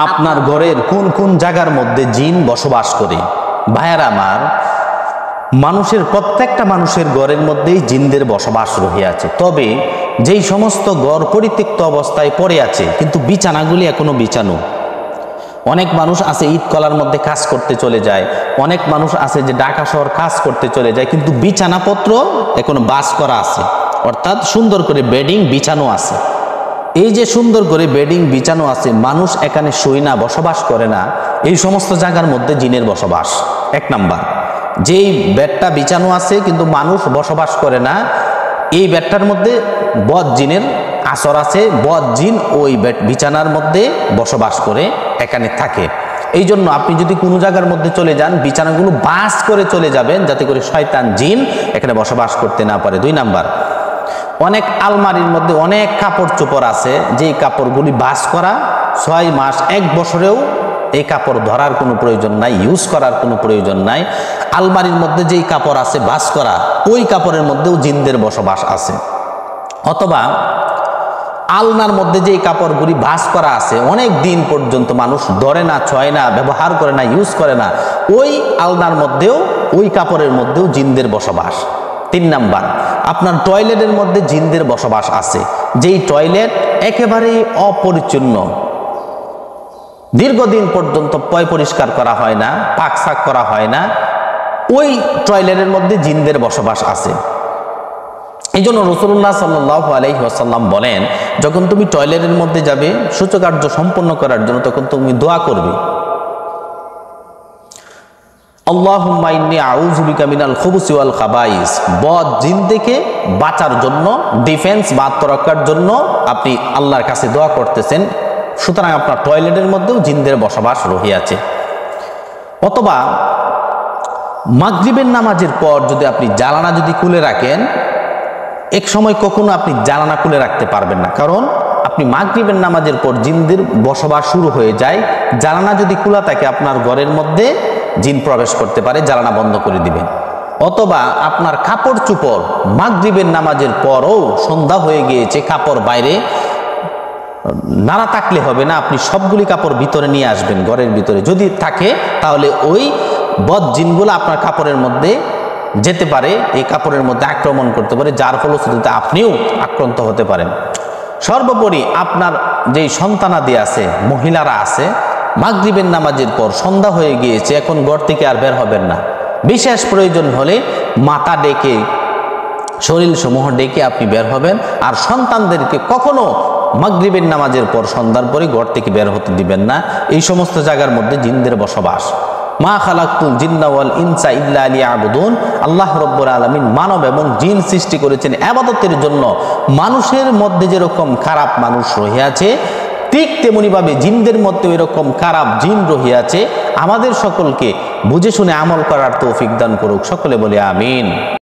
আপনার ঘরের কোন কোন জায়গার মধ্যে জিন বসবাস করে? ভাইয়ারা আমার, মানুষের প্রত্যেকটা মানুষের ঘরের মধ্যেই জিনদের বসবাস রহিয়াছে। তবে যেই সমস্ত ঘর পরিত্যক্ত অবস্থায় পড়ে আছে কিন্তু বিছানাগুলি এখনো বিছানো, অনেক মানুষ আছে ঈদ কলার মধ্যে কাজ করতে চলে যায়, অনেক মানুষ আছে যে ঢাকা শহর কাজ করতে চলে যায়, কিন্তু বিছানাপত্র এখনো বাস করা আছে, অর্থাৎ সুন্দর করে বেডিং বিছানো আছে। এই যে সুন্দর করে বেডিং বিছানো আছে, মানুষ এখানে শুই না, বসবাস করে না, এই সমস্ত জায়গার মধ্যে জিনের বসবাস। এক নাম্বার, যেই বেডটা বিছানো আছে কিন্তু মানুষ বসবাস করে না, এই বেডটার মধ্যে বদ জিনের আসর আছে। বদ জিন ওই বেড বিছানার মধ্যে বসবাস করে এখানে থাকে। এই জন্য আপনি যদি কোনো জায়গার মধ্যে চলে যান, বিছানাগুলো বাস করে চলে যাবেন, যাতে করে শয়তান জিন এখানে বসবাস করতে না পারে। দুই নাম্বার, অনেক আলমারির মধ্যে অনেক কাপড় চোপড় আছে, যেই কাপড়গুলি বাস করা 6 মাস 1 বছরেও এই কাপড় ধরার কোনো প্রয়োজন নাই, ইউজ করার কোনো প্রয়োজন নাই। আলমারির মধ্যে যেই কাপড় আছে বাস করা, ওই কাপড়ের মধ্যেও জিনদের বসবাস আছে। অথবা আলনার মধ্যে যেই কাপড়গুলি বাস করা আছে, অনেক দিন পর্যন্ত মানুষ ধরে না, ছয় না, ব্যবহার করে না, ইউজ করে না, ওই আলনার মধ্যেও, ওই কাপড়ের মধ্যেও জিনদের বসবাস। 3 নাম্বার, আপনার টয়লেটের মধ্যে জিনদের বসবাস আছে। যেই টয়লেট একেবারেই অপরিচ্ছন্ন, দীর্ঘদিন পর্যন্ত পরিষ্কার করা হয় না, পাকশাক করা হয় না, ওই টয়লেটের মধ্যে জিনদের বসবাস আছে। এই জন্য রাসূলুল্লাহ সাল্লাল্লাহু আলাইহি ওয়াসাল্লাম বলেন, যখন তুমি টয়লেটের মধ্যে যাবে সূচকার্য সম্পন্ন করার জন্য, তখন তুমি দোয়া করবে, আল্লাহুম্মা ইন্নী আউযু বিকা মিনাল খুবুসি ওয়াল খাবাইস। বদ জিন থেকে বাঁচার জন্য, ডিফেন্স বা আত্মরক্ষার জন্য আপনি আল্লাহর কাছে দোয়া করতেছেন। সুতরাং আপনার টয়লেটের মধ্যেও জিনদের বসবাস রহিয়াছে। অথবা মাগরিবের নামাজের পর যদি আপনি জানালা যদি খুলে রাখেন, এক সময় কখনো আপনি জানালা খুলে রাখতে পারবেন না, কারণ আপনি মাগরিবের নামাজের পর জিনদের বসবাস শুরু হয়ে যায়। জানালা যদি খোলা থাকে আপনার ঘরের মধ্যে জিন প্রবেশ করতে পারে, জানালা বন্ধ করে দিবেন। অথবা আপনার কাপড় চোপড় মাগরিবের নামাজের পরও সন্ধ্যা হয়ে গিয়েছে, কাপড় বাইরে নাড়া থাকলে হবে না, আপনি সবগুলি কাপড় ভিতরে নিয়ে আসবেন ঘরের ভিতরে। যদি থাকে তাহলে ওই বদ জিনগুলো আপনার কাপড়ের মধ্যে যেতে পারে, এই কাপড়ের মধ্যে আক্রমণ করতে পারে, যার ফলশ্রুতিতে আপনিও আক্রান্ত হতে পারেন। সর্বোপরি আপনার যেই সন্তানাদি আছে, মহিলারা আছে, মাগরিবের নামাজের পর সন্ধ্যা হয়ে গিয়েছে, এখন ঘর থেকে আর বের হবেন না। বিশেষ প্রয়োজন হলে মাথা ডেকে, শরীর সমূহ ডেকে আপনি বের হবেন। আর সন্তানদেরকে কখনো মাগরিবের নামাজের পর সন্ধ্যার পরে ঘর থেকে বের হতে দিবেন না। এই সমস্ত জায়গার মধ্যে জিনদের বসবাস। মা খালাকতুল জিন্না ওয়াল ইনসা ইল্লা লিয়াবুদুন। আল্লাহ রাব্বুল আলামিন মানব এবং জিন সৃষ্টি করেছেন ইবাদতের জন্য। মানুষের মধ্যে যেরকম খারাপ মানুষ রহিয়াছে, ঠিক তেমনিভাবে জিনদের মধ্যে এরকম খারাপ জিন রহিয়াছে। আমাদের সকলকে বুঝে শুনে আমল করার তৌফিক দান করুক। সকলে বলে আমিন।